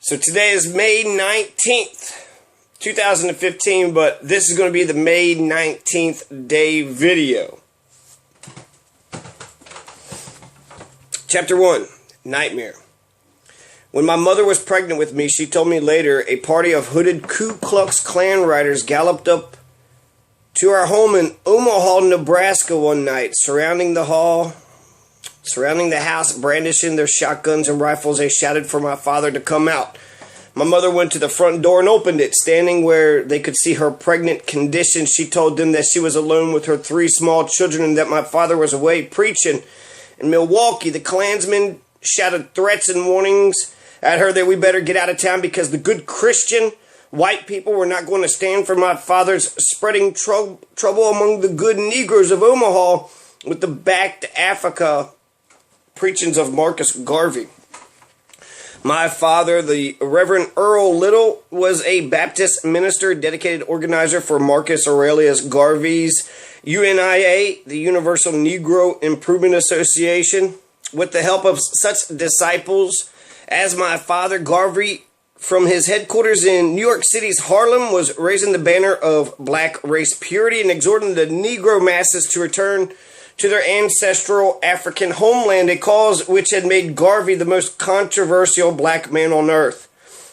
So today is May 19th, 2015, but this is going to be the May 19th day video. Chapter 1, Nightmare. When my mother was pregnant with me, she told me later, a party of hooded Ku Klux Klan riders galloped up to our home in Omaha, Nebraska one night, surrounding the house, brandishing their shotguns and rifles. They shouted for my father to come out. My mother went to the front door and opened it. Standing where they could see her pregnant condition, she told them that she was alone with her 3 small children and that my father was away preaching in Milwaukee. The Klansmen shouted threats and warnings at her that we better get out of town because the good Christian white people were not going to stand for my father's spreading trouble among the good Negroes of Omaha with the Back to Africa preachings of Marcus Garvey. My father, the Reverend Earl Little, was a Baptist minister, dedicated organizer for Marcus Aurelius Garvey's UNIA, the Universal Negro Improvement Association. With the help of such disciples as my father, Garvey, from his headquarters in New York City's Harlem, was raising the banner of black race purity and exhorting the Negro masses to return to their ancestral African homeland, a cause which had made Garvey the most controversial black man on earth.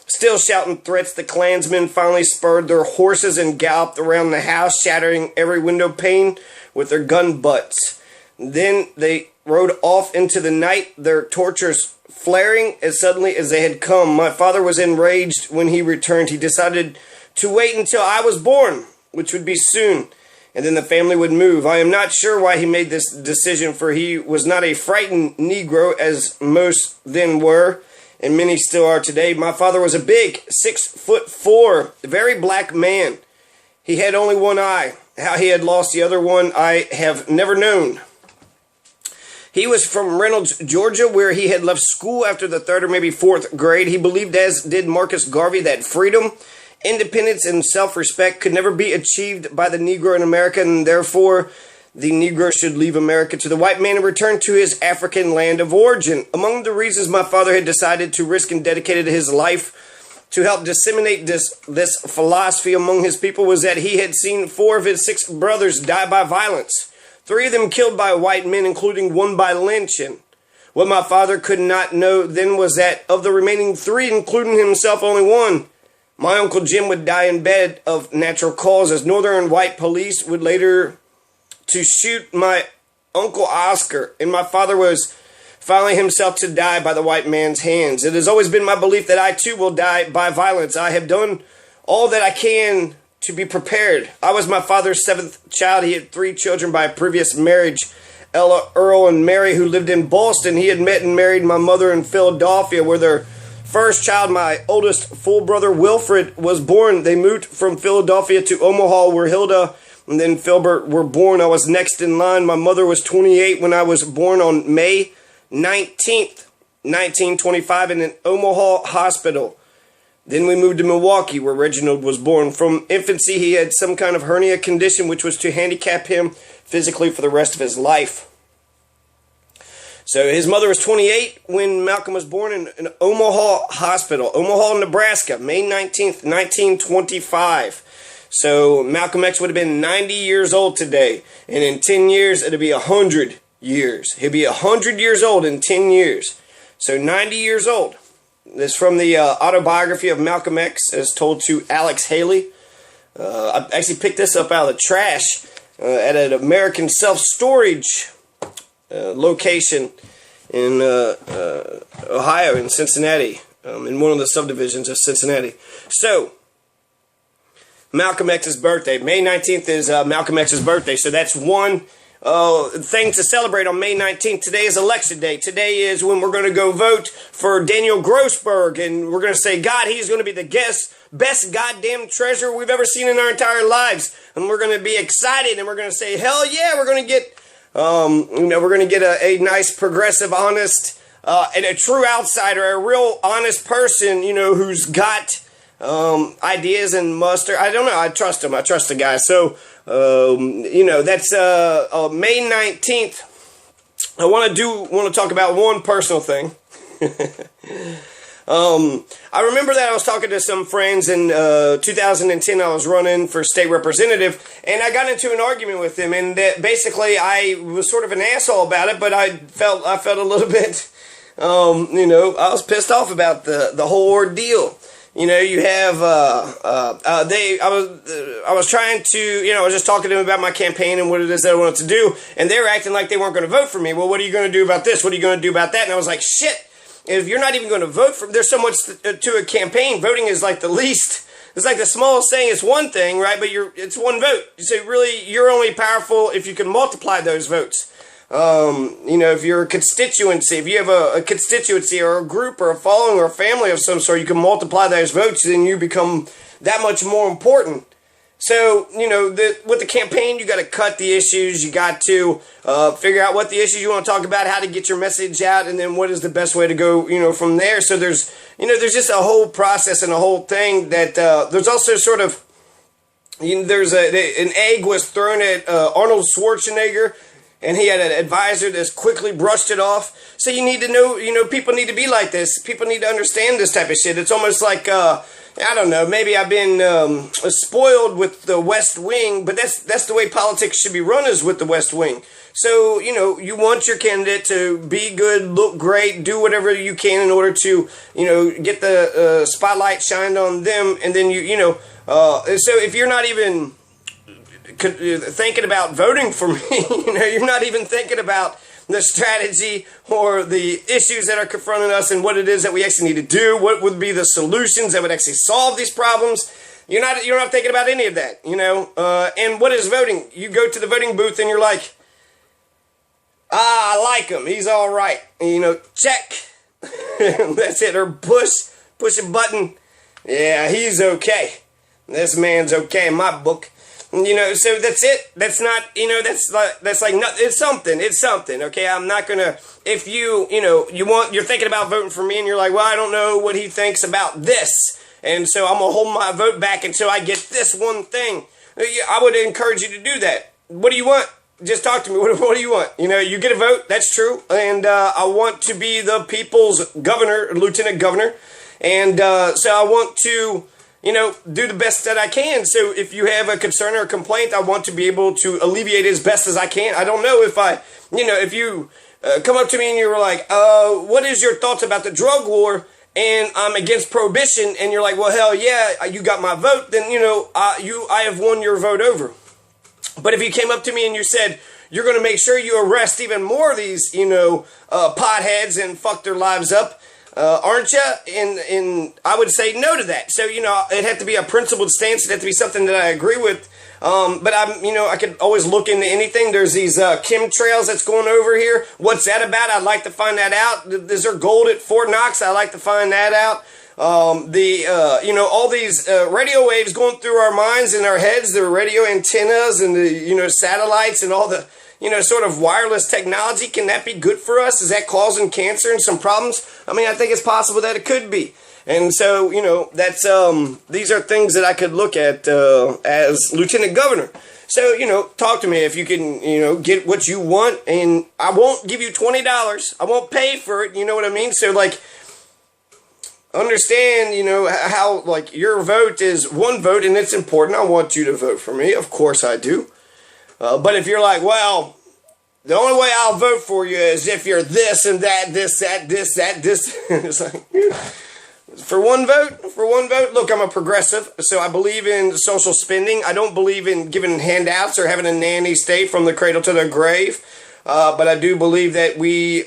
Still shouting threats, the Klansmen finally spurred their horses and galloped around the house, shattering every window pane with their gun butts. Then they rode off into the night, their torches flaring as suddenly as they had come. My father was enraged when he returned. He decided to wait until I was born, which would be soon, and then the family would move. I am not sure why he made this decision, for he was not a frightened Negro, as most then were, and many still are today. My father was a big, 6'4", very black man. He had only one eye. How he had lost the other one, I have never known. He was from Reynolds, Georgia, where he had left school after the 3rd or maybe 4th grade. He believed, as did Marcus Garvey, that freedom, independence, and self-respect could never be achieved by the Negro in America, and therefore the Negro should leave America to the white man and return to his African land of origin. Among the reasons my father had decided to risk and dedicated his life to help disseminate this philosophy among his people was that he had seen 4 of his 6 brothers die by violence, 3 of them killed by white men, including 1 by lynching. What my father could not know then was that of the remaining 3, including himself, only 1, my Uncle Jim, would die in bed of natural causes. Northern white police would later to shoot my Uncle Oscar, and my father was finally himself to die by the white man's hands. It has always been my belief that I too will die by violence. I have done all that I can to be prepared. I was my father's 7th child. He had 3 children by a previous marriage, Ella, Earl, and Mary, who lived in Boston. He had met and married my mother in Philadelphia, where their first child, my oldest full brother Wilfred, was born. They moved from Philadelphia to Omaha, where Hilda and then Filbert were born. I was next in line. My mother was 28 when I was born on May 19th, 1925, in an Omaha hospital. Then we moved to Milwaukee, where Reginald was born. From infancy, he had some kind of hernia condition, which was to handicap him physically for the rest of his life. So his mother was 28 when Malcolm was born in an Omaha hospital, Omaha, Nebraska, May 19th, 1925. So Malcolm X would have been 90 years old today. And in 10 years, it'll be 100 years. He'll be 100 years old in 10 years. So 90 years old. This is from the autobiography of Malcolm X, as told to Alex Haley. I actually picked this up out of the trash at an American self-storage location in Ohio, in Cincinnati, in one of the subdivisions of Cincinnati. So, Malcolm X's birthday. May 19th is Malcolm X's birthday, so that's one thing to celebrate on May 19th. Today is election day. Today is when we're going to go vote for Daniel Grossberg, and we're going to say, God, he's going to be the best goddamn treasurer we've ever seen in our entire lives. And we're going to be excited, and we're going to say, hell yeah, we're going to get, we're going to get a nice, progressive, honest, and a true outsider, a real honest person, who's got ideas and muster. I don't know. I trust him. I trust the guy. So, that's May 19th. I want to talk about one personal thing. I remember that I was talking to some friends in 2010. I was running for state representative, and I got into an argument with them, and that basically I was sort of an asshole about it, but I felt a little bit, I was pissed off about the whole ordeal. You know, you have, I was trying to, I was just talking to them about my campaign and what it is that I wanted to do, and they were acting like they weren't going to vote for me. Well, what are you going to do about this? What are you going to do about that? And I was like, shit, if you're not even going to vote for, there's so much to a campaign. Voting is like the least, it's like the smallest thing. It's one thing, right? But it's one vote. So really, you're only powerful if you can multiply those votes. If you're a constituency, if you have a constituency or a group or a following or a family of some sort, you can multiply those votes, then you become that much more important. So, with the campaign, you got to cut the issues. You got to figure out what the issues you want to talk about, how to get your message out, and then what is the best way to go, from there. So there's just a whole process and a whole thing that there's also sort of, there's an egg was thrown at Arnold Schwarzenegger, and he had an advisor that's quickly brushed it off. So you need to know, people need to be like this. People need to understand this type of shit. It's almost like, I don't know, maybe I've been spoiled with the West Wing, but that's the way politics should be run, is with the West Wing. So, you want your candidate to be good, look great, do whatever you can in order to, get the spotlight shined on them. And then, so if you're not even thinking about voting for me, you're not even thinking about the strategy or the issues that are confronting us and what it is that we actually need to do, what would be the solutions that would actually solve these problems. You're not thinking about any of that, and what is voting? You go to the voting booth and you're like, I like him, he's all right, check. That's it. Or push a button, yeah, he's okay, this man's okay in my book. So that's it. That's not, that's like, no, it's something, okay? I'm not gonna, if you're thinking about voting for me and you're like, well, I don't know what he thinks about this, and so I'm gonna hold my vote back until I get this one thing. I would encourage you to do that. What do you want? Just talk to me. What do you want? You get a vote, that's true, and I want to be the people's governor, lieutenant governor, and so I want to, do the best that I can. So if you have a concern or a complaint, I want to be able to alleviate it as best as I can. I don't know if if you come up to me and you're like, what is your thoughts about the drug war? And I'm against prohibition, and you're like, well, hell yeah, you got my vote, then, I have won your vote over. But if you came up to me and you said, you're going to make sure you arrest even more of these, potheads and fuck their lives up, aren't you? And I would say no to that. So, it had to be a principled stance. It had to be something that I agree with. But I could always look into anything. There's these chemtrails that's going over here. What's that about? I'd like to find that out. Is there gold at Fort Knox? I'd like to find that out. All these radio waves going through our minds and our heads, the radio antennas and the, satellites and all the, sort of wireless technology. Can that be good for us? Is that causing cancer and some problems? I mean, I think it's possible that it could be. And so, that's, these are things that I could look at, as lieutenant governor. So, talk to me if you can, get what you want, and I won't give you $20. I won't pay for it. You know what I mean? So, understand, how, your vote is one vote, and it's important. I want you to vote for me. Of course I do. But if you're like, well, the only way I'll vote for you is if you're this and that, this, that, this, that, this. It's like, for one vote, look, I'm a progressive, so I believe in social spending. I don't believe in giving handouts or having a nanny state from the cradle to the grave. But I do believe that we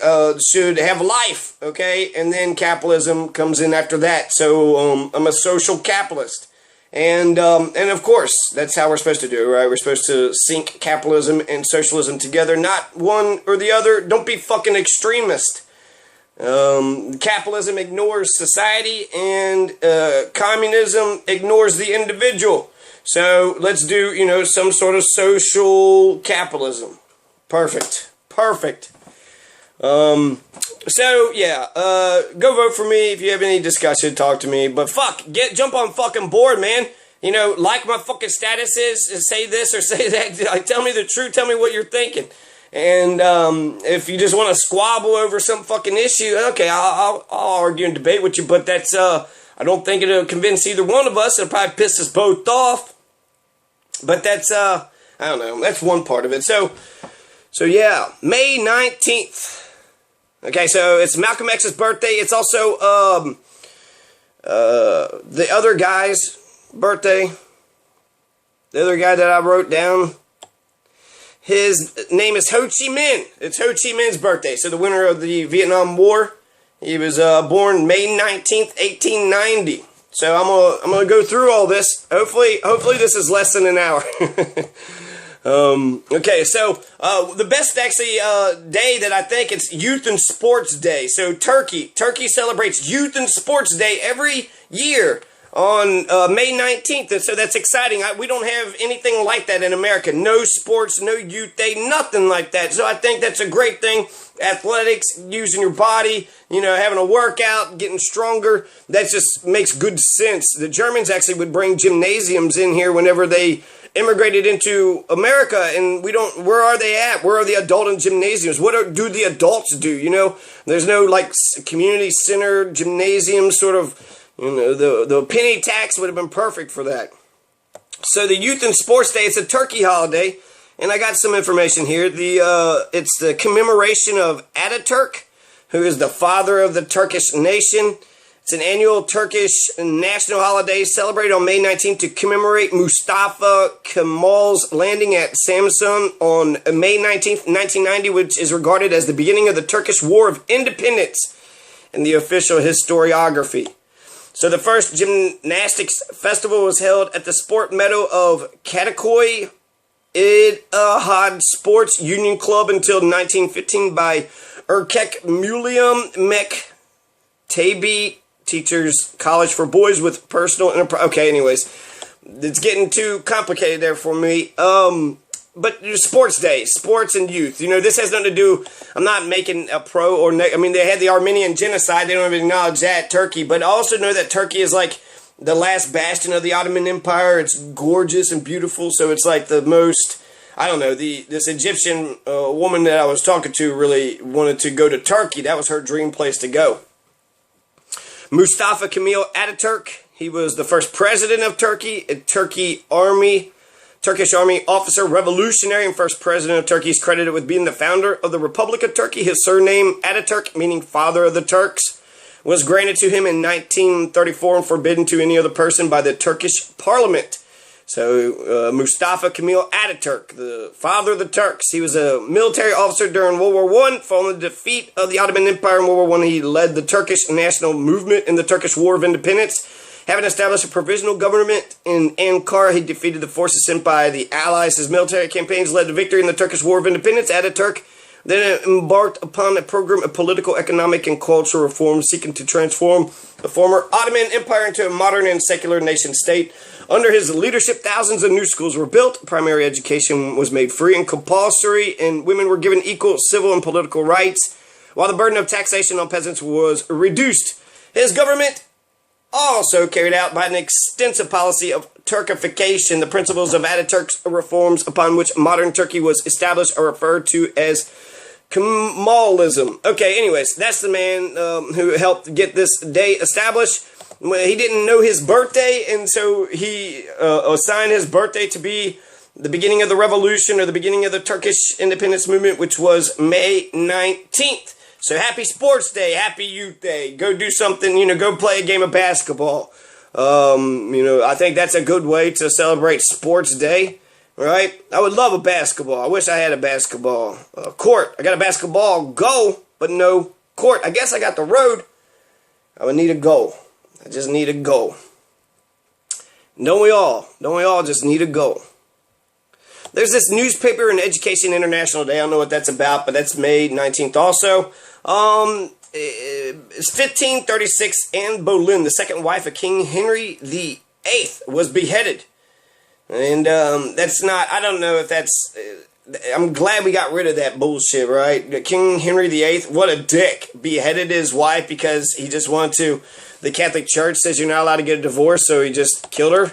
should have life, okay? And then capitalism comes in after that. So I'm a social capitalist. And of course, that's how we're supposed to do it, right? We're supposed to sync capitalism and socialism together, not one or the other. Don't be fucking extremist. Capitalism ignores society, and communism ignores the individual. So let's do, some sort of social capitalism. Perfect. So yeah, go vote for me if you have any discussion. Talk to me, but jump on fucking board, man. Like my fucking statuses, say this or say that. Tell me the truth. Tell me what you're thinking. And if you just want to squabble over some fucking issue, okay, I'll argue and debate with you, but that's, I don't think it'll convince either one of us. It'll probably piss us both off. But that's, I don't know, that's one part of it. So yeah, May 19th. Okay, so it's Malcolm X's birthday. It's also, the other guy's birthday. The other guy that I wrote down, his name is Ho Chi Minh. It's Ho Chi Minh's birthday. So the winner of the Vietnam War, he was born May 19th, 1890. So I'm gonna go through all this. Hopefully this is less than an hour. Okay, so the best actually day that I think, it's Youth and Sports Day. So Turkey celebrates Youth and Sports Day every year on May 19th, and so that's exciting. We don't have anything like that in America. No sports, no youth day, nothing like that. So I think that's a great thing. Athletics, using your body, you know, having a workout, getting stronger. That just makes good sense. The Germans actually would bring gymnasiums in here whenever they immigrated into America, and where are they at? Where are the adult and gymnasiums? What do the adults do? You know, there's no like community center gymnasium sort of. You know, the penny tax would have been perfect for that. So the Youth and Sports Day, it's a Turkey holiday, and I got some information here. It's the commemoration of Ataturk, who is the father of the Turkish nation. It's an annual Turkish national holiday celebrated on May 19th to commemorate Mustafa Kemal's landing at Samsun on May 19th, 1990, which is regarded as the beginning of the Turkish War of Independence in the official historiography. So the first gymnastics festival was held at the sport meadow of Katakoy İttihat Sports Union Club until 1915 by Erkek Mulium Mektebi Teachers College for Boys with Personal Enterprise. Okay, anyways, it's getting too complicated there for me. But Sports Day, sports and youth. You know, this has nothing to do, I'm not making a pro or I mean, they had the Armenian genocide. They don't even acknowledge that, Turkey. But I also know that Turkey is like the last bastion of the Ottoman Empire. It's gorgeous and beautiful. So it's like the most, I don't know, this Egyptian woman that I was talking to really wanted to go to Turkey. That was her dream place to go. Mustafa Kemal Ataturk, he was the first president of Turkey, a Turkish army officer, revolutionary, and first president of Turkey. Is credited with being the founder of the Republic of Turkey. His surname, Ataturk, meaning father of the Turks, was granted to him in 1934 and forbidden to any other person by the Turkish parliament. So, Mustafa Kemal Ataturk, the father of the Turks. He was a military officer during World War I. Following the defeat of the Ottoman Empire in World War I, he led the Turkish national movement in the Turkish War of Independence. Having established a provisional government in Ankara, he defeated the forces sent by the Allies. His military campaigns led to victory in the Turkish War of Independence. Ataturk then embarked upon a program of political, economic, and cultural reforms seeking to transform the former Ottoman Empire into a modern and secular nation-state. Under his leadership, thousands of new schools were built, primary education was made free and compulsory, and women were given equal civil and political rights, while the burden of taxation on peasants was reduced. His government also carried out by an extensive policy of Turkification. The principles of Ataturk's reforms upon which modern Turkey was established are referred to as Kemalism. Okay, anyways, that's the man who helped get this day established. He didn't know his birthday, and so he assigned his birthday to be the beginning of the revolution, or the beginning of the Turkish independence movement, which was May 19th. So happy Sports Day, happy Youth Day. Go do something, you know, go play a game of basketball. You know, I think that's a good way to celebrate Sports Day, right? I would love a basketball. I wish I had a basketball court. I got a basketball goal, but no court. I guess I got the road. I would need a goal. I just need a goal. Don't we all? Don't we all just need a goal? There's this Newspaper and Education International Day. I don't know what that's about, but that's May 19th also. It's 1536, Anne Boleyn, the second wife of King Henry VIII, was beheaded. And that's not, I don't know if that's, I'm glad we got rid of that bullshit, right? King Henry VIII, what a dick, beheaded his wife because he just wanted to, the Catholic Church says you're not allowed to get a divorce, so he just killed her.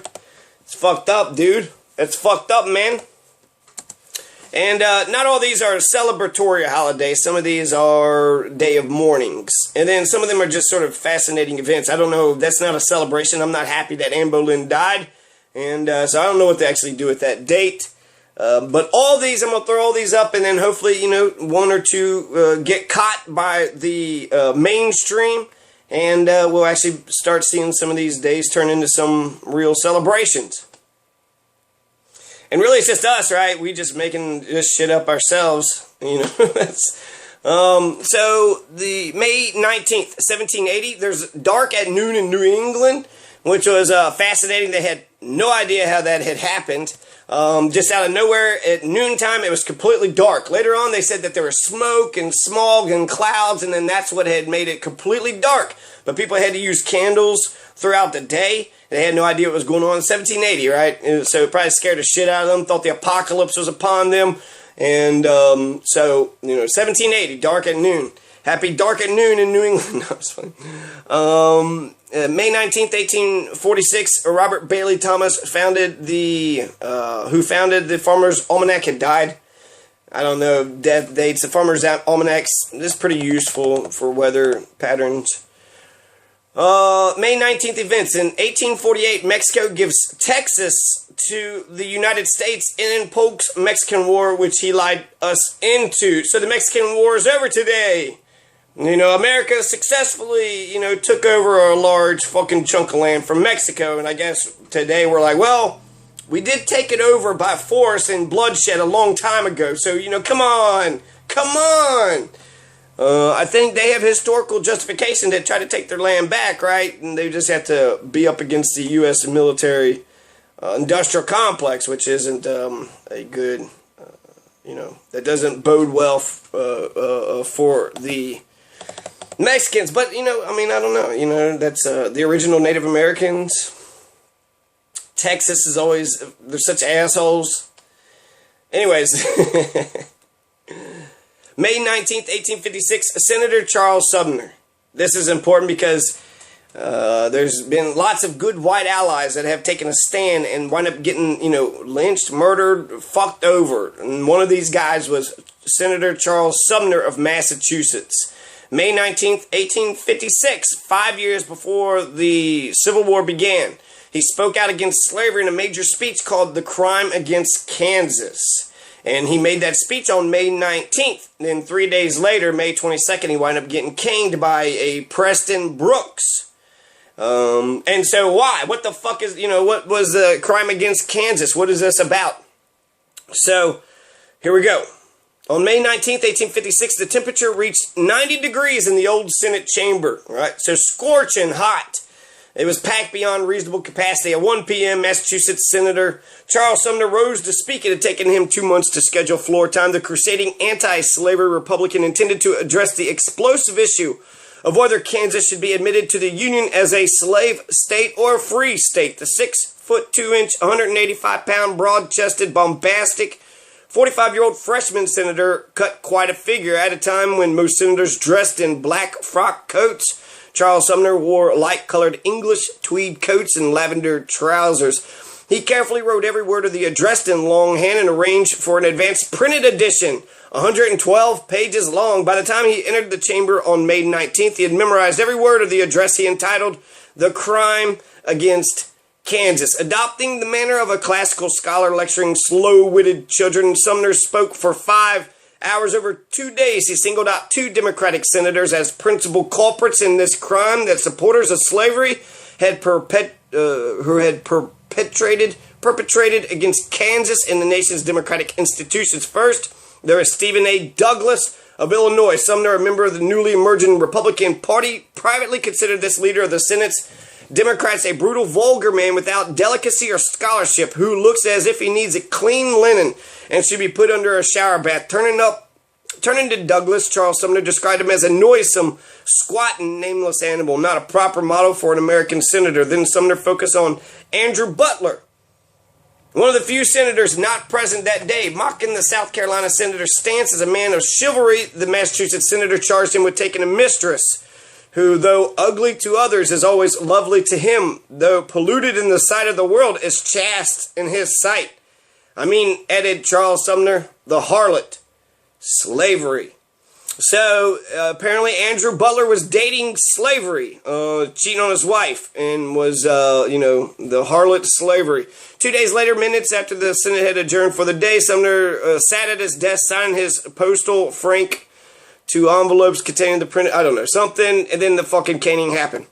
It's fucked up, dude. It's fucked up, man. And not all these are celebratory holidays. Some of these are day of mournings. And then some of them are just sort of fascinating events. I don't know. That's not a celebration. I'm not happy that Anne Boleyn died. And so I don't know what to actually do with that date. But all these, I'm going to throw all these up, and then hopefully, one or two get caught by the mainstream. And we'll actually start seeing some of these days turn into some real celebrations. And really, it's just us, right? We just making this shit up ourselves, So, the May 19th, 1780, there's dark at noon in New England, which was fascinating. They had no idea how that had happened. Just out of nowhere, at noontime, it was completely dark. Later on, they said that there was smoke and smog and clouds, and then that's what had made it completely dark. But people had to use candles throughout the day. They had no idea what was going on in 1780, right? So it probably scared the shit out of them, thought the apocalypse was upon them. And so, 1780, dark at noon. Happy dark at noon in New England. No, it's funny. May 19th, 1846, Robert Bailey Thomas who founded the Farmer's Almanac, had died. I don't know death dates. The Farmer's Almanac is pretty useful for weather patterns. May 19th events. In 1848, Mexico gives Texas to the United States in Polk's Mexican War, which he lied us into. So the Mexican War is over today. America successfully, took over a large fucking chunk of land from Mexico. And I guess today we're like, well, we did take it over by force and bloodshed a long time ago. So, come on. I think they have historical justification to try to take their land back, right? And they just have to be up against the U.S. military industrial complex, which isn't a good, that doesn't bode well for the Mexicans. But, I don't know. That's the original Native Americans. Texas is always, they're such assholes. Anyways. May 19th, 1856, Senator Charles Sumner. This is important because there's been lots of good white allies that have taken a stand and wind up getting, lynched, murdered, fucked over. And one of these guys was Senator Charles Sumner of Massachusetts. May 19th, 1856, 5 years before the Civil War began. He spoke out against slavery in a major speech called The Crime Against Kansas. And he made that speech on May 19th. Then 3 days later, May 22nd, he wound up getting caned by a Preston Brooks. And so why? What the fuck is, what was the Crime Against Kansas? What is this about? So, here we go. On May 19th, 1856, the temperature reached 90 degrees in the old Senate chamber, right? So scorching hot. It was packed beyond reasonable capacity. At 1 p.m., Massachusetts Senator Charles Sumner rose to speak. It had taken him 2 months to schedule floor time. The crusading anti-slavery Republican intended to address the explosive issue of whether Kansas should be admitted to the Union as a slave state or free state. The 6'2", 185-pound, broad-chested, bombastic 45-year-old freshman senator cut quite a figure at a time when most senators dressed in black frock coats. Charles Sumner wore light-colored English tweed coats and lavender trousers. He carefully wrote every word of the address in longhand and arranged for an advanced printed edition, 112 pages long. By the time he entered the chamber on May 19th, he had memorized every word of the address he entitled The Crime Against Kansas. Adopting the manner of a classical scholar lecturing slow-witted children, Sumner spoke for 5 hours. Over 2 days. He singled out 2 Democratic senators as principal culprits in this crime that supporters of slavery had perpetrated against Kansas and the nation's democratic institutions. First, there is Stephen A. Douglas of Illinois. Sumner, a member of the newly emerging Republican Party, privately considered this leader of the Senate's Democrats a brutal, vulgar man without delicacy or scholarship who looks as if he needs a clean linen and should be put under a shower bath. Turning to Douglas, Charles Sumner described him as a noisome, squatting, nameless animal, not a proper model for an American senator. Then Sumner focused on Andrew Butler, one of the few senators not present that day. Mocking the South Carolina senator's stance as a man of chivalry, the Massachusetts senator charged him with taking a mistress who, though ugly to others, is always lovely to him, though polluted in the sight of the world, is chaste in his sight. Added Charles Sumner, the harlot, slavery. So, apparently Andrew Butler was dating slavery, cheating on his wife, and was, the harlot slavery. 2 days later, minutes after the Senate had adjourned for the day, Sumner sat at his desk, signed his postal frank to envelopes containing the printed, something, and then the fucking caning happened.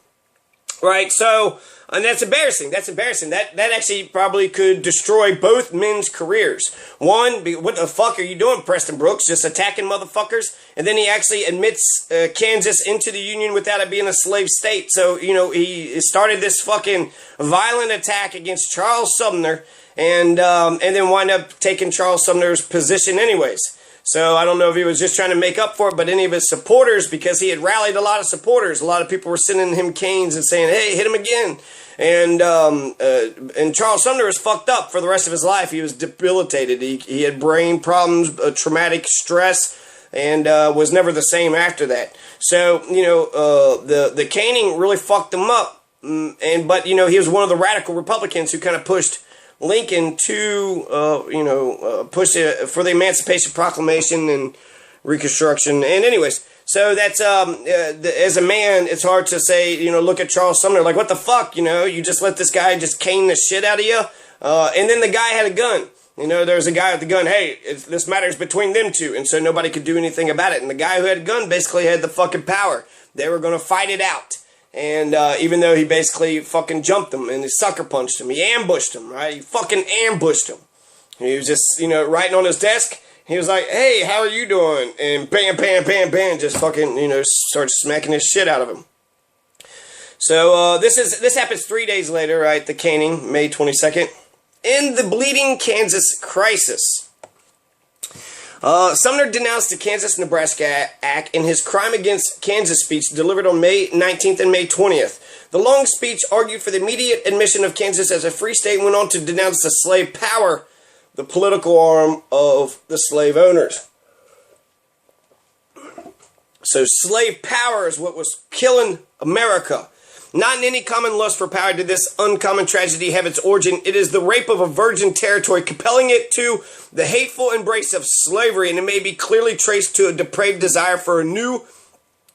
Right, so, and that's embarrassing. That actually probably could destroy both men's careers. One, what the fuck are you doing, Preston Brooks? Just attacking motherfuckers? And then he actually admits Kansas into the Union without it being a slave state. So, he started this fucking violent attack against Charles Sumner and then wind up taking Charles Sumner's position anyways. So I don't know if he was just trying to make up for it, but any of his supporters, because he had rallied a lot of supporters, a lot of people were sending him canes and saying, hey, hit him again. And Charles Sumner was fucked up for the rest of his life. He was debilitated. He had brain problems, traumatic stress, and was never the same after that. So, the caning really fucked him up. But he was one of the radical Republicans who kind of pushed Lincoln to, push it for the Emancipation Proclamation and Reconstruction. And anyways, so that's, as a man, it's hard to say, look at Charles Sumner, like, what the fuck, you just let this guy just cane the shit out of you. And then the guy had a gun. There's a guy with the gun, hey, this matters between them two. And so nobody could do anything about it. And the guy who had a gun basically had the fucking power. They were going to fight it out. And even though he basically fucking jumped him and he sucker punched him, he ambushed him, right? He fucking ambushed him. He was just, writing on his desk. He was like, hey, how are you doing? And bam, bam, bam, bam, just fucking, started smacking his shit out of him. So this happens 3 days later, right? The caning, May 22nd. In the Bleeding Kansas crisis. Sumner denounced the Kansas-Nebraska Act in his Crime Against Kansas speech delivered on May 19th and May 20th. The long speech argued for the immediate admission of Kansas as a free state and went on to denounce the slave power, the political arm of the slave owners. So slave power is what was killing America. Not in any common lust for power did this uncommon tragedy have its origin. It is the rape of a virgin territory, compelling it to the hateful embrace of slavery, and it may be clearly traced to a depraved desire for a new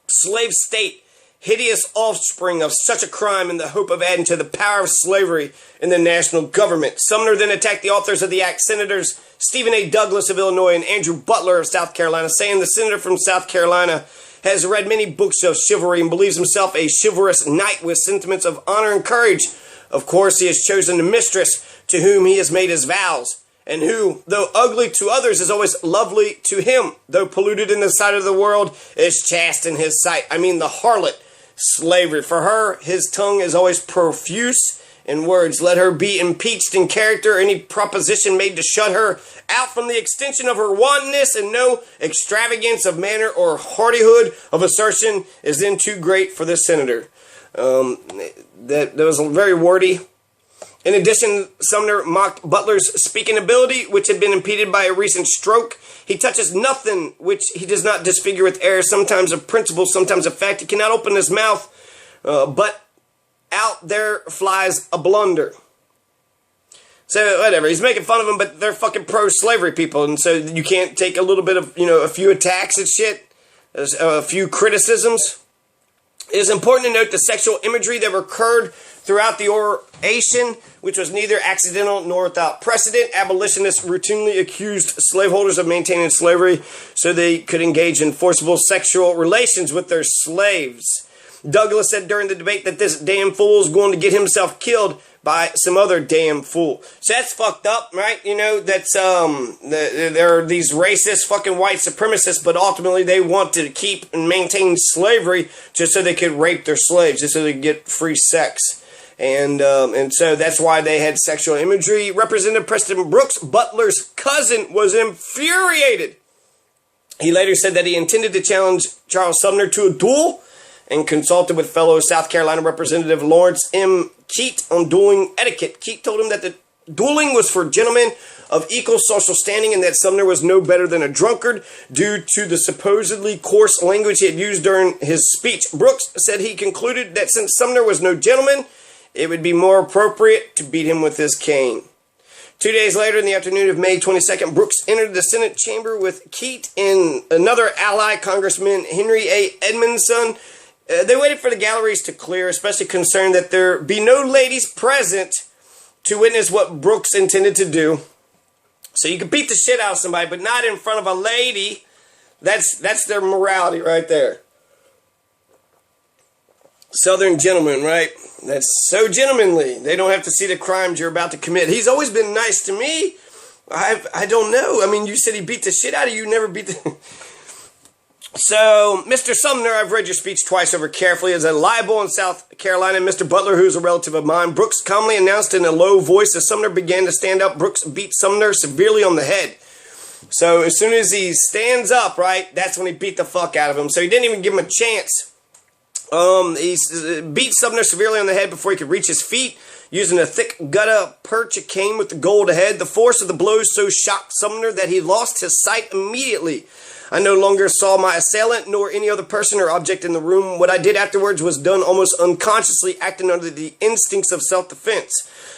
slave state, hideous offspring of such a crime in the hope of adding to the power of slavery in the national government. Sumner then attacked the authors of the act, Senators Stephen A. Douglas of Illinois and Andrew Butler of South Carolina, saying the senator from South Carolina has read many books of chivalry and believes himself a chivalrous knight with sentiments of honor and courage. Of course, he has chosen a mistress to whom he has made his vows, and who, though ugly to others, is always lovely to him, though polluted in the sight of the world, is chaste in his sight. The harlot, slavery. For her, his tongue is always profuse in words. Let her be impeached in character. Any proposition made to shut her out from the extension of her wantonness, and no extravagance of manner or hardihood of assertion is then too great for the senator. That was very wordy. In addition, Sumner mocked Butler's speaking ability, which had been impeded by a recent stroke. He touches nothing which he does not disfigure with error, sometimes of principle, sometimes of fact. He cannot open his mouth, but out there flies a blunder. So, whatever, he's making fun of them, but they're fucking pro-slavery people, and so you can't take a little bit of, a few attacks and shit, a few criticisms. It is important to note the sexual imagery that recurred throughout the oration, which was neither accidental nor without precedent. Abolitionists routinely accused slaveholders of maintaining slavery so they could engage in forcible sexual relations with their slaves. Douglas said during the debate that this damn fool is going to get himself killed by some other damn fool. So that's fucked up, right? That's, there are these racist fucking white supremacists, but ultimately they want to keep and maintain slavery just so they could rape their slaves, just so they could get free sex. And so that's why they had sexual imagery. Representative Preston Brooks, Butler's cousin, was infuriated. He later said that he intended to challenge Charles Sumner to a duel and consulted with fellow South Carolina Representative Lawrence M. Keat on dueling etiquette. Keat told him that the dueling was for gentlemen of equal social standing and that Sumner was no better than a drunkard due to the supposedly coarse language he had used during his speech. Brooks said he concluded that since Sumner was no gentleman, it would be more appropriate to beat him with his cane. 2 days later, in the afternoon of May 22nd, Brooks entered the Senate chamber with Keitt and another ally, Congressman Henry A. Edmondson. They waited for the galleries to clear, especially concerned that there be no ladies present to witness what Brooks intended to do. So you could beat the shit out of somebody, but not in front of a lady. That's their morality right there. Southern gentlemen, right? That's so gentlemanly. They don't have to see the crimes you're about to commit. He's always been nice to me. I don't know. I mean, you said he beat the shit out of you. Never beat the... So, Mr. Sumner, I've read your speech twice over carefully as a libel in South Carolina. Mr. Butler, who's a relative of mine, Brooks calmly announced in a low voice as Sumner began to stand up. Brooks beat Sumner severely on the head. So, as soon as he stands up, right, that's when he beat the fuck out of him. So, he didn't even give him a chance. He beat Sumner severely on the head before he could reach his feet, using a thick gutta percha cane with the gold head. The force of the blows so shocked Sumner that he lost his sight immediately. I no longer saw my assailant nor any other person or object in the room. What I did afterwards was done almost unconsciously, acting under the instincts of self-defense.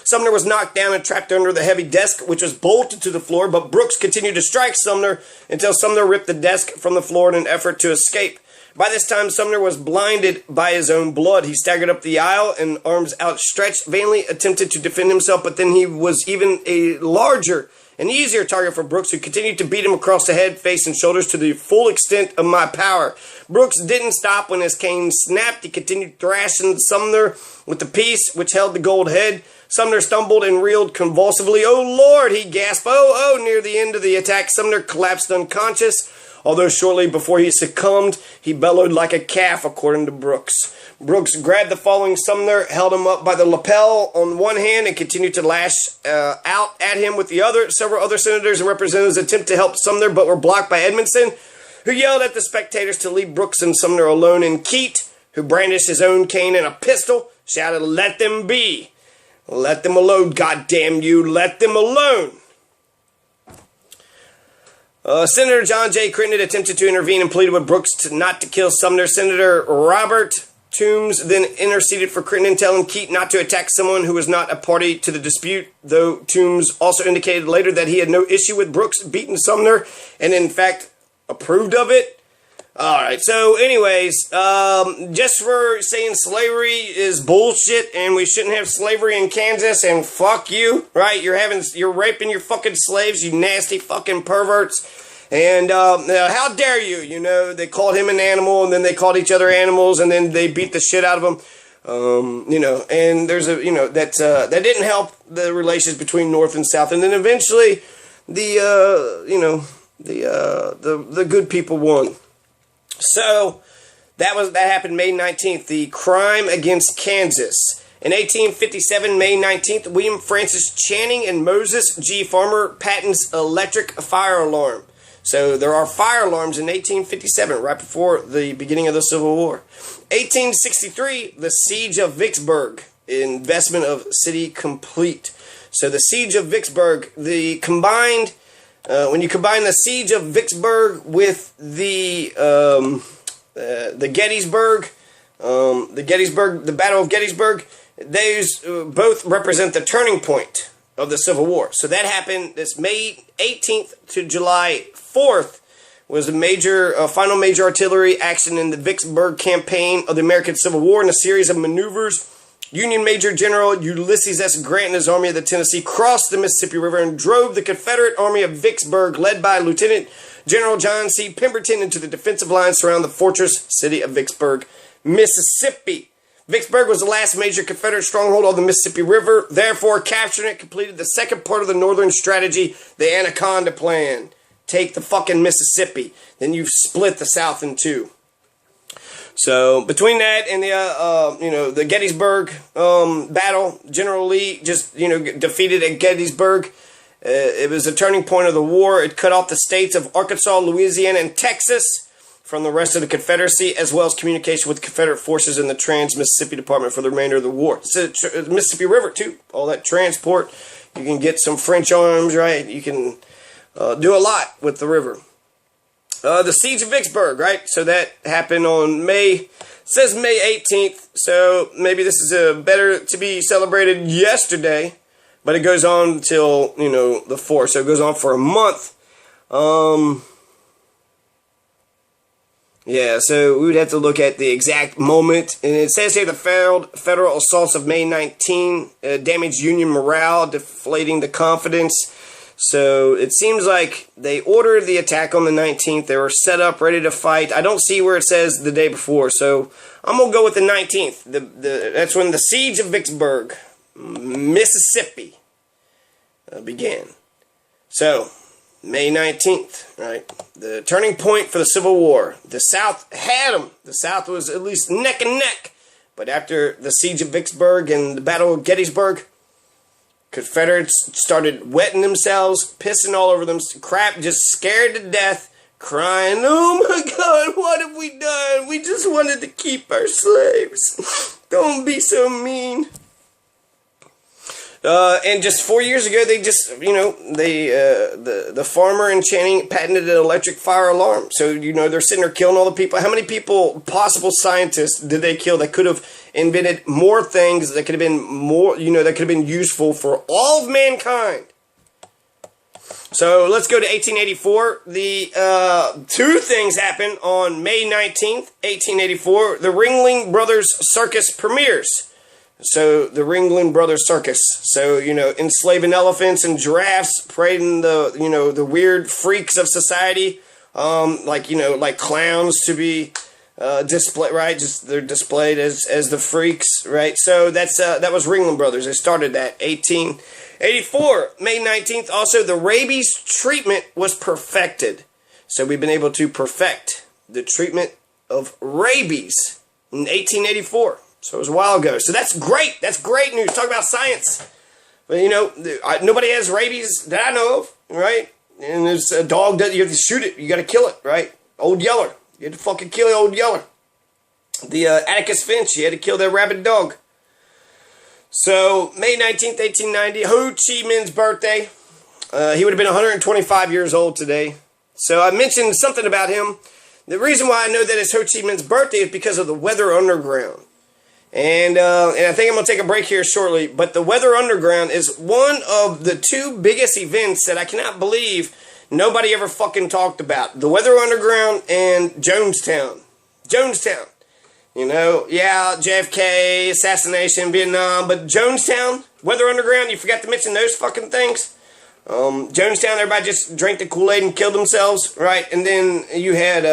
Sumner was knocked down and trapped under the heavy desk, which was bolted to the floor, but Brooks continued to strike Sumner until Sumner ripped the desk from the floor in an effort to escape. By this time, Sumner was blinded by his own blood. He staggered up the aisle and, arms outstretched, vainly attempted to defend himself, but then he was even a larger and easier target for Brooks, who continued to beat him across the head, face, and shoulders to the full extent of my power. Brooks didn't stop when his cane snapped. He continued thrashing Sumner with the piece which held the gold head. Sumner stumbled and reeled convulsively. "Oh, Lord," he gasped. Oh, near the end of the attack, Sumner collapsed unconscious. Although shortly before he succumbed, he bellowed like a calf, according to Brooks. Brooks grabbed the falling Sumner, held him up by the lapel on one hand, and continued to lash out at him with the other. Several other senators and representatives attempted to help Sumner, but were blocked by Edmondson, who yelled at the spectators to leave Brooks and Sumner alone. And Keitt, who brandished his own cane and a pistol, shouted, "Let them be. Let them alone, goddamn you. Let them alone." Senator John J. Crittenden attempted to intervene and pleaded with Brooks not to kill Sumner. Senator Robert Toombs then interceded for Crittenden, telling Keitt not to attack someone who was not a party to the dispute, though Toombs also indicated later that he had no issue with Brooks beating Sumner and, in fact, approved of it. Alright, so anyways, just for saying slavery is bullshit and we shouldn't have slavery in Kansas, and fuck you, right? You're raping your fucking slaves, you nasty fucking perverts. And how dare you? You know, they called him an animal, and then they called each other animals, and then they beat the shit out of him. You know, and there's a, you know, that didn't help the relations between North and South. And then eventually the good people won. So that happened May 19th. The crime against Kansas. In 1857, May 19th, William Francis Channing and Moses G. Farmer patents electric fire alarm. So there are fire alarms in 1857, right before the beginning of the Civil War. 1863, the Siege of Vicksburg. Investment of city complete. So the Siege of Vicksburg, when you combine the Siege of Vicksburg with the Gettysburg, the Battle of Gettysburg, those both represent the turning point of the Civil War. So that happened this May 18th to July 4th was a final major artillery action in the Vicksburg campaign of the American Civil War. In a series of maneuvers, Union Major General Ulysses S. Grant and his Army of the Tennessee crossed the Mississippi River and drove the Confederate Army of Vicksburg, led by Lieutenant General John C. Pemberton, into the defensive lines surrounding the fortress city of Vicksburg, Mississippi. Vicksburg was the last major Confederate stronghold on the Mississippi River. Therefore, capturing it completed the second part of the Northern strategy, the Anaconda Plan. Take the fucking Mississippi. Then you split the South in two. So between that and the Gettysburg battle, General Lee just defeated at Gettysburg. It was a turning point of the war. It cut off the states of Arkansas, Louisiana, and Texas from the rest of the Confederacy, as well as communication with Confederate forces in the Trans-Mississippi Department for the remainder of the war. So Mississippi River too, all that transport. You can get some French arms, right? You can do a lot with the river. The Siege of Vicksburg, right? So that happened on May 18th. So maybe this is better to be celebrated yesterday But it goes on until, the 4th. So it goes on for a month. Yeah, so we would have to look at the exact moment. And it says here the federal assaults of May 19 damaged Union morale, deflating the confidence. So it seems like they ordered the attack on the 19th. They were set up, ready to fight. I don't see where it says the day before, so I'm going to go with the 19th. That's when the siege of Vicksburg, Mississippi, began. So, May 19th, right? The turning point for the Civil War. The South had them. The South was at least neck and neck. But after the siege of Vicksburg and the Battle of Gettysburg, Confederates started wetting themselves, pissing all over them, crap, just scared to death, crying, "Oh my God, what have we done? We just wanted to keep our slaves. Don't be so mean." And just 4 years ago, they just, the farmer in Channing patented an electric fire alarm. So, they're sitting there killing all the people. How many people, possible scientists, did they kill that could have invented more things that could have been more, that could have been useful for all of mankind? So, let's go to 1884. The two things happened on May 19th, 1884. The Ringling Brothers Circus premieres. So, the Ringling Brothers Circus. So, enslaving elephants and giraffes, parading the weird freaks of society, like clowns to be displayed, right? Just they're displayed as the freaks, right? So, that was Ringling Brothers. They started that 1884, May 19th. Also, the rabies treatment was perfected. So, we've been able to perfect the treatment of rabies in 1884. So it was a while ago. So that's great. That's great news. Talk about science. But, nobody has rabies that I know of, right? And there's a dog that you have to shoot it. You got to kill it, right? Old Yeller. You had to fucking kill Old Yeller. The Atticus Finch. You had to kill that rabid dog. So, May 19th, 1890, Ho Chi Minh's birthday. He would have been 125 years old today. So I mentioned something about him. The reason why I know that it's Ho Chi Minh's birthday is because of the Weather Underground. And I think I'm going to take a break here shortly. But the Weather Underground is one of the two biggest events that I cannot believe nobody ever fucking talked about. The Weather Underground and Jonestown. Jonestown. JFK, assassination, Vietnam. But Jonestown, Weather Underground, you forgot to mention those fucking things. Jonestown, everybody just drank the Kool-Aid and killed themselves, right? And then you had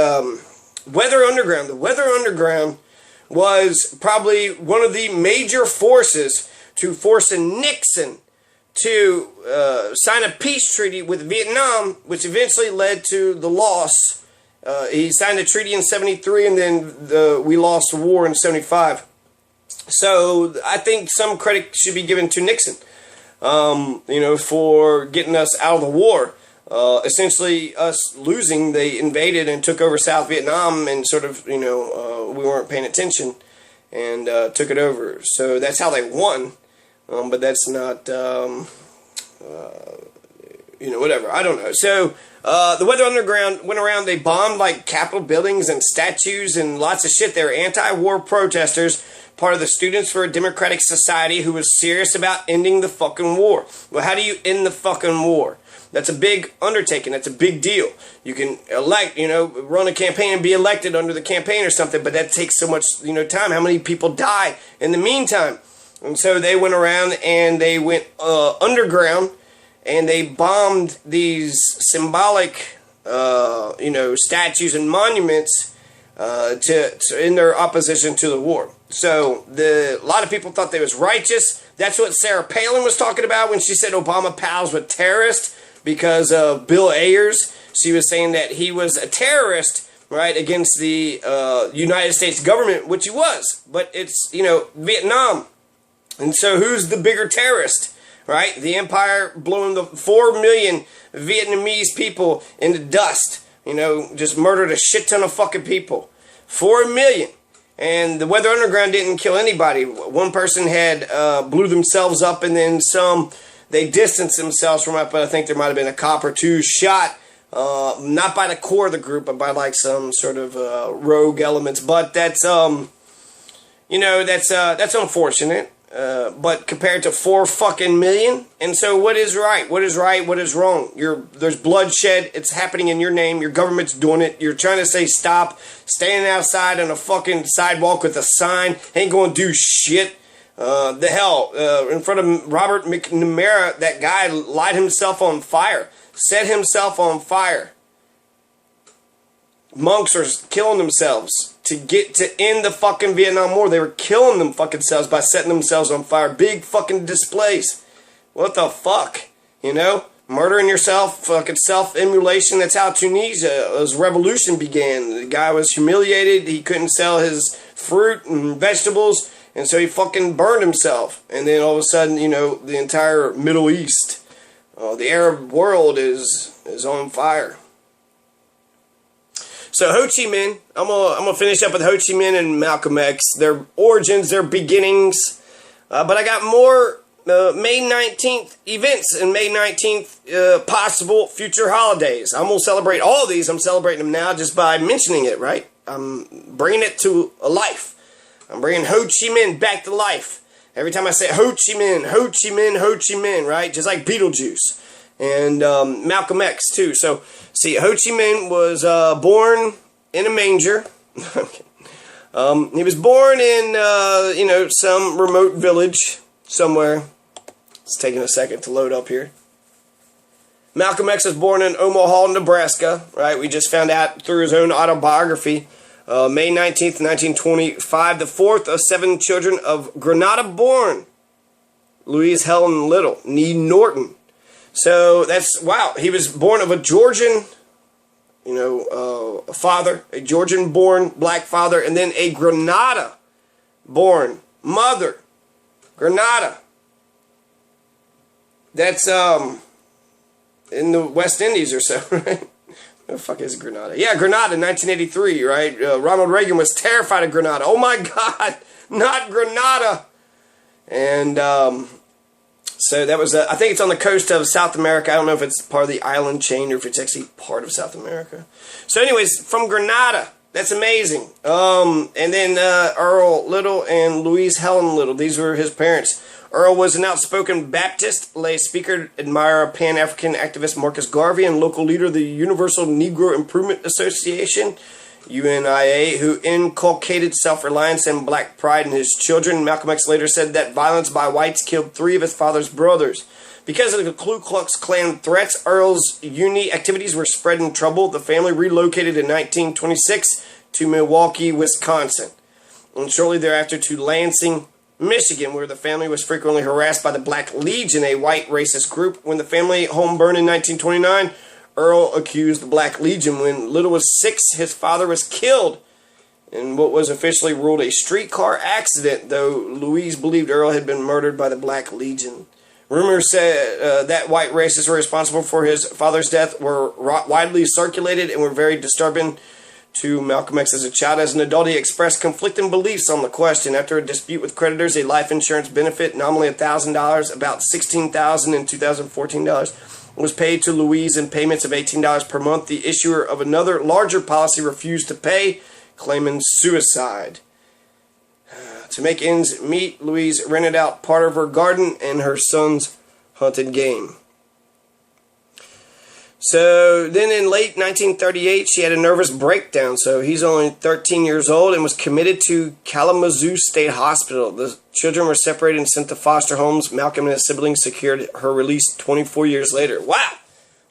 Weather Underground. The Weather Underground was probably one of the major forces to forcing Nixon to sign a peace treaty with Vietnam, which eventually led to the loss. He signed a treaty in 73, and then we lost the war in 75. So I think some credit should be given to Nixon, for getting us out of the war. Essentially, us losing, they invaded and took over South Vietnam, and sort of, we weren't paying attention, and took it over. So that's how they won, but that's not, whatever. I don't know. So the Weather Underground went around, they bombed, like, Capitol buildings and statues and lots of shit. They were anti-war protesters, part of the Students for a Democratic Society, who was serious about ending the fucking war. Well, how do you end the fucking war? That's a big undertaking. That's a big deal. You can elect, run a campaign and be elected under the campaign or something, but that takes so much, time. How many people die in the meantime? And so they went around and they went underground, and they bombed these symbolic, statues and monuments to in their opposition to the war. So a lot of people thought they was righteous. That's what Sarah Palin was talking about when she said Obama pals with terrorists. Because of Bill Ayers, she was saying that he was a terrorist, right, against the United States government, which he was. But it's, Vietnam. And so who's the bigger terrorist, right? The empire blowing the 4 million Vietnamese people into dust, just murdered a shit ton of fucking people. 4 million. And the Weather Underground didn't kill anybody. One person had blew themselves up, and then some... They distanced themselves from it, but I think there might have been a cop or two shot, not by the core of the group, but by like some sort of rogue elements. But that's, that's unfortunate. but compared to 4 fucking million. And so what is right? What is right? What is wrong? There's bloodshed. It's happening in your name. Your government's doing it. You're trying to say stop. Standing outside on a fucking sidewalk with a sign. Ain't gonna do shit. The hell, in front of Robert McNamara, that guy light himself on fire. Set himself on fire. Monks are killing themselves to end the fucking Vietnam War. They were killing them fucking selves by setting themselves on fire. Big fucking displays. What the fuck? You know? Murdering yourself, fucking self-immolation. That's how Tunisia's revolution began. The guy was humiliated. He couldn't sell his fruit and vegetables, and so he fucking burned himself. And then all of a sudden, you know, the entire Middle East, the Arab world is on fire. So Ho Chi Minh, I'm gonna finish up with Ho Chi Minh and Malcolm X, their origins, their beginnings. But I got more May 19th events and May 19th possible future holidays. I'm gonna celebrate all these. I'm celebrating them now just by mentioning it, right? I'm bringing it to a life. I'm bringing Ho Chi Minh back to life. Every time I say Ho Chi Minh, Ho Chi Minh, Ho Chi Minh, right? Just like Beetlejuice. And Malcolm X too. So, see, Ho Chi Minh was born in a manger. He was born in, you know, some remote village somewhere. It's taking a second to load up here. Malcolm X was born in Omaha, Nebraska, right? We just found out through his own autobiography. May 19th, 1925, the fourth of 7 children of Grenada-born Louise Helen Little, nee Norton. So that's, wow, he was born of a Georgian, you know, father, a Georgian-born black father, and then a Grenada-born mother. Grenada. That's, in the West Indies or so, right? Where the fuck is Grenada? Yeah, Grenada, 1983, right? Ronald Reagan was terrified of Grenada. Oh my God, not Grenada! And, so that was, I think it's on the coast of South America. I don't know if it's part of the island chain or if it's actually part of South America. So anyways, from Grenada. That's amazing. And then Earl Little and Louise Helen Little. These were his parents. Earl was an outspoken Baptist, lay speaker, admirer of Pan-African activist Marcus Garvey, and local leader of the Universal Negro Improvement Association, UNIA, who inculcated self-reliance and black pride in his children. Malcolm X later said that violence by whites killed 3 of his father's brothers. Because of the Ku Klux Klan threats, Earl's uni activities were spreading trouble. The family relocated in 1926 to Milwaukee, Wisconsin, and shortly thereafter to Lansing, Michigan, where the family was frequently harassed by the Black Legion, a white racist group. When the family home burned in 1929, Earl accused the Black Legion. When Little was 6, his father was killed in what was officially ruled a streetcar accident, though Louise believed Earl had been murdered by the Black Legion. Rumors said that white racists were responsible for his father's death were widely circulated and were very disturbing to Malcolm X as a child. As an adult, he expressed conflicting beliefs on the question. After a dispute with creditors, a life insurance benefit, nominally $1,000, about $16,000 in 2014 was paid to Louise in payments of $18 per month. The issuer of another larger policy refused to pay, claiming suicide. To make ends meet, Louise rented out part of her garden and her son's hunted game. So then in late 1938, she had a nervous breakdown. So he's only 13 years old and was committed to Kalamazoo State Hospital. The children were separated and sent to foster homes. Malcolm and his siblings secured her release 24 years later. Wow!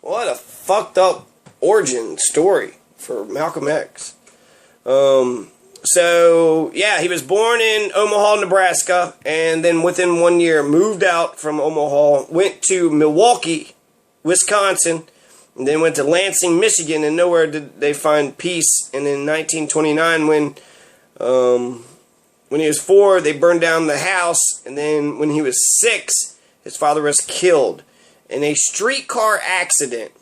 What a fucked up origin story for Malcolm X. So, yeah, he was born in Omaha, Nebraska, and then within 1 year moved out from Omaha, went to Milwaukee, Wisconsin, and then went to Lansing, Michigan, and nowhere did they find peace. And in 1929, when he was 4, they burned down the house, and then when he was 6, his father was killed in a streetcar accident.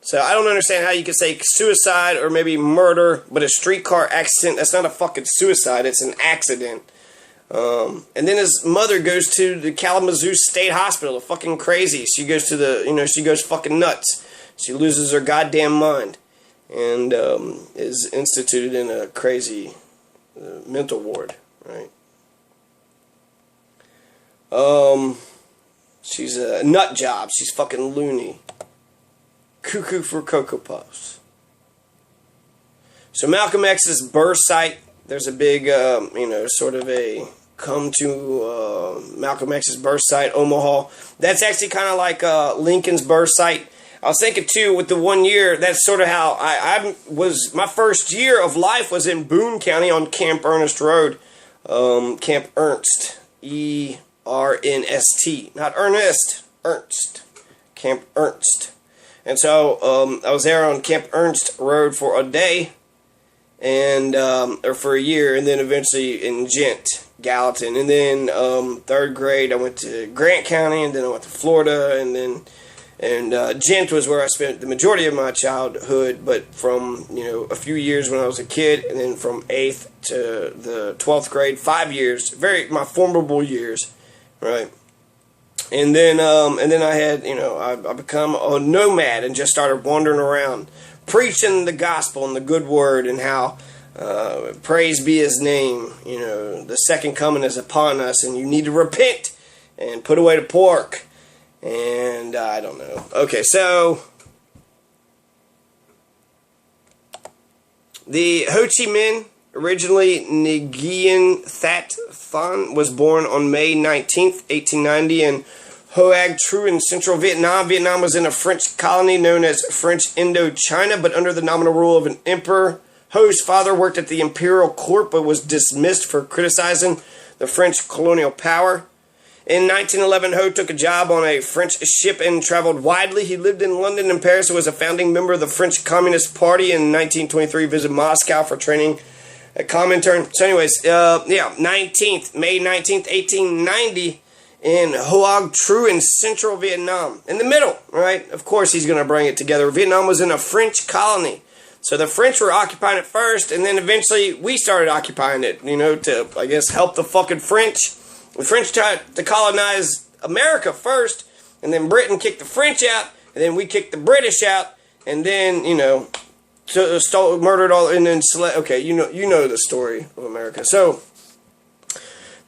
So I don't understand how you could say suicide or maybe murder, but a streetcar accident, that's not a fucking suicide, it's an accident. And then his mother goes to the Kalamazoo State Hospital, fucking crazy. She goes to the, she goes fucking nuts. She loses her goddamn mind and is instituted in a crazy mental ward, right? She's a nut job. She's fucking loony. Cuckoo for Cocoa Puffs. So Malcolm X's birth site, there's a big, sort of a come to Malcolm X's birth site, Omaha. That's actually kind of like Lincoln's birth site. I was thinking too, with the 1 year, that's sort of how I was. My first year of life was in Boone County on Camp Ernest Road. Camp Ernst, E-R-N-S-T, not Ernest, Ernst, Camp Ernst. And so I was there on Camp Ernst Road for a day, and or for a year, and then eventually in Gent, Gallatin, and then third grade I went to Grant County, and then I went to Florida, and Gent was where I spent the majority of my childhood, but from a few years when I was a kid, and then from 8th to the 12th grade, 5 years, my formidable years, right? And then I had, I become a nomad and just started wandering around, preaching the gospel and the good word, and how praise be his name. The second coming is upon us, and you need to repent and put away the pork. And I don't know. Okay, so the Ho Chi Minh, originally Nguyen That Thanh, was born on May 19th, 1890 in Hoag True in central Vietnam. Vietnam was in a French colony known as French Indochina, but under the nominal rule of an emperor. Ho's father worked at the imperial court, but was dismissed for criticizing the French colonial power. In 1911, Ho took a job on a French ship and traveled widely. He lived in London and Paris and was a founding member of the French Communist Party. In 1923, visited Moscow for training at Comintern. So anyways, May 19th, 1890, in Hoag True in central Vietnam. In the middle, right? Of course he's going to bring it together. Vietnam was in a French colony. So the French were occupying it first, and then eventually we started occupying it, to, I guess, help the fucking French. The French tried to colonize America first, and then Britain kicked the French out, and then we kicked the British out, and then, murdered all, and then, okay, you know the story of America. So,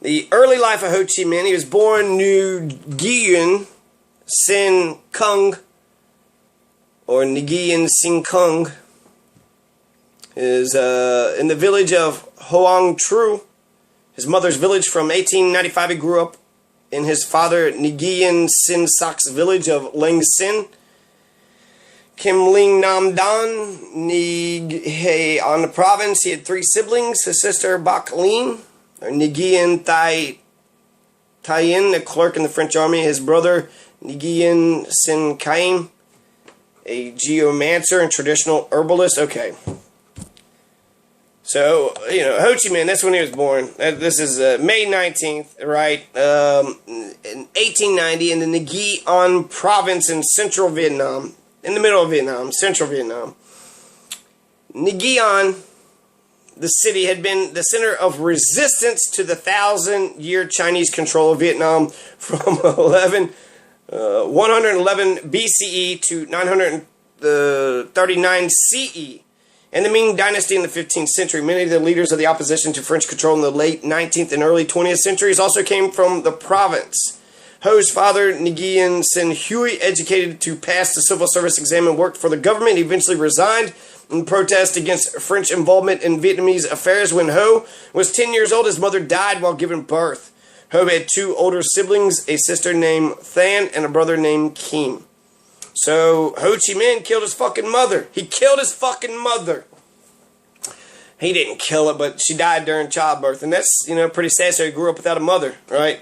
the early life of Ho Chi Minh, he was born Nguyen Sin Kung, or Nguyen Sin Kung, is in the village of Hoang Tru, his mother's village. From 1895, he grew up in his father Nguyen Sin Soc's village of Lang Sin. Kim Ling Nam Dan, Nighe on the province. He had 3 siblings. His sister Bak Lin, or Nguyen Thai Yin, a clerk in the French army. His brother Nguyen Sin Kaim, a geomancer and traditional herbalist. Okay. So, Ho Chi Minh, that's when he was born. This is May 19th, right? In 1890, in the Nguyen An province in central Vietnam. In the middle of Vietnam, central Vietnam. Nguyen An, the city, had been the center of resistance to the 1,000-year Chinese control of Vietnam from 111 BCE to 939 CE. In the Ming Dynasty in the 15th century, many of the leaders of the opposition to French control in the late 19th and early 20th centuries also came from the province. Ho's father, Nguyen Sin Huy, educated to pass the civil service exam and worked for the government. He eventually resigned in protest against French involvement in Vietnamese affairs. When Ho was 10 years old, his mother died while giving birth. Ho had 2 older siblings, a sister named Than and a brother named Kim. So, Ho Chi Minh killed his fucking mother. He killed his fucking mother. He didn't kill her, but she died during childbirth. And that's, pretty sad. So he grew up without a mother, right?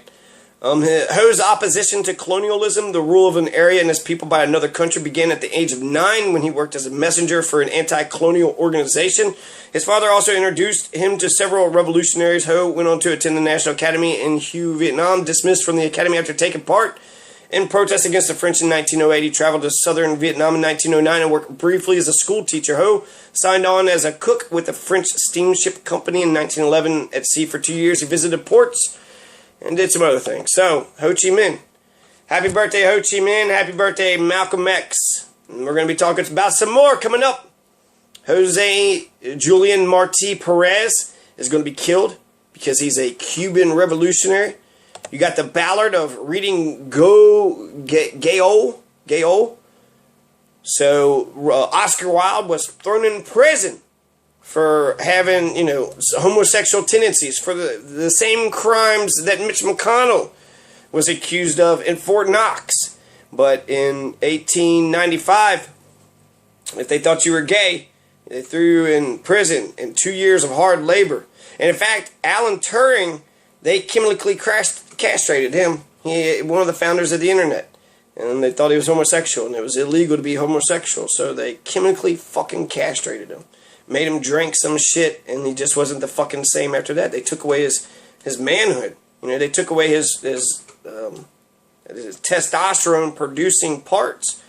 Ho's opposition to colonialism, the rule of an area and its people by another country, began at the age of 9 when he worked as a messenger for an anti-colonial organization. His father also introduced him to several revolutionaries. Ho went on to attend the National Academy in Hue, Vietnam, dismissed from the academy after taking part in protest against the French in 1908. He traveled to southern Vietnam in 1909 and worked briefly as a school teacher. Ho signed on as a cook with the French steamship company in 1911 at sea for 2 years. He visited ports and did some other things. So, Ho Chi Minh. Happy birthday, Ho Chi Minh. Happy birthday, Malcolm X. And we're going to be talking about some more coming up. Jose Julian Martí Perez is going to be killed because he's a Cuban revolutionary. You got the Ballad of Reading Gaol. So Oscar Wilde was thrown in prison for having, homosexual tendencies, for the same crimes that Mitch McConnell was accused of in Fort Knox. But in 1895, if they thought you were gay, they threw you in prison in 2 years of hard labor. And in fact, Alan Turing, they chemically castrated him. He, one of the founders of the internet. And they thought he was homosexual, and it was illegal to be homosexual. So they chemically fucking castrated him. Made him drink some shit, and he just wasn't the fucking same after that. They took away his manhood. They took away his testosterone producing parts.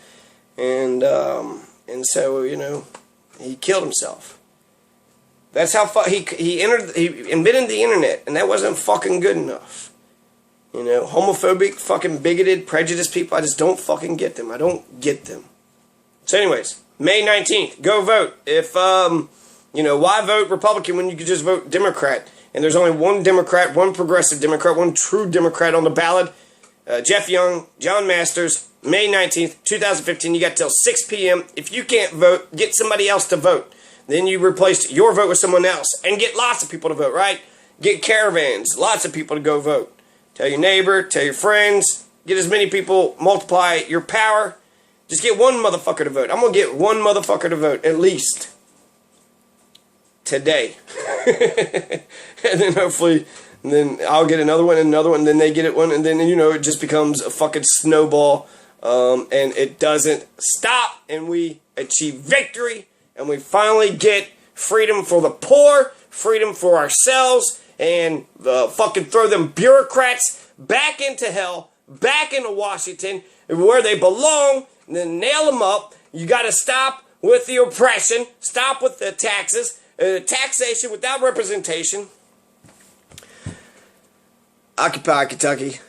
And so, he killed himself. That's how he invented the internet, and that wasn't fucking good enough. Homophobic, fucking bigoted, prejudiced people, I just don't fucking get them. I don't get them. So anyways, May 19th, go vote. If, why vote Republican when you could just vote Democrat? And there's only one Democrat, one progressive Democrat, one true Democrat on the ballot. Jeff Young, John Masters, May 19th, 2015. You got till 6 p.m. If you can't vote, get somebody else to vote. Then you replace your vote with someone else. And get lots of people to vote, right? Get caravans, lots of people to go vote. Tell your neighbor, tell your friends. Get as many people, multiply your power. Just get one motherfucker to vote. I'm going to get one motherfucker to vote, at least. Today. And then hopefully, and then I'll get another one, and then they get it one, and then, it just becomes a fucking snowball. And it doesn't stop, and we achieve victory, and we finally get freedom for the poor, freedom for ourselves, and fucking throw them bureaucrats back into hell, back into Washington, where they belong, and then nail them up. You got to stop with the oppression, stop with the taxes, taxation without representation. Occupy Kentucky.